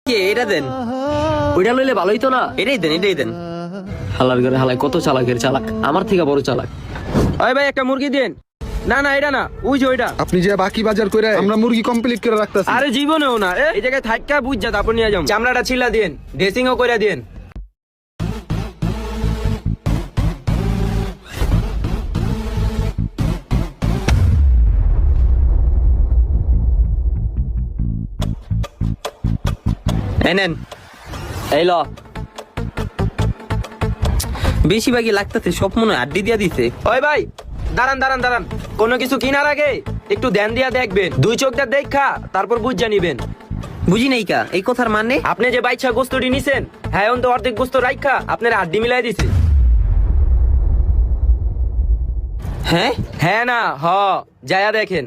এটা দেন। ওইটা লইলে ভালোই তো না। এটাই দেন। হালার ঘরে হালাই কত চালাকের চালাক, আমার থেকে বড় চালাক। ওই ভাই একটা মুরগি দেন। না এটা না, ওই যে ওইটা। আপনি যে বাকি বাজার করে আমরা মুরগি কমপ্লিট করে রাখতেছি। আরে জীবনেও না, এই জায়গায় থাকা বুঝা তারপর নিয়ে যাও। চামড়াটা ছিলা দেন, ড্রেসিংও করে দেন। নেন এই ল। বেশিরভাগই লাগতেছে, সব মনে হয় আড্ডি দিয়া দিছে। ওই ভাই দাঁড়ান, কোনো কিছু কিনার আগে একটু ধ্যান দিয়া দেখবেন, দুই চোখ দিয়ে দেখা তারপর বুঝা নিবেন। বুঝি নাই কা এই কথার মানে? আপনি যে বাইচ্ছা গোস্তটি নিছেন, হ্যাঁ তো অর্ধেক গোস্ত রাইখা আপনার আড্ডি মিলাই দিছে। হ্যাঁ না, যায়া দেখেন।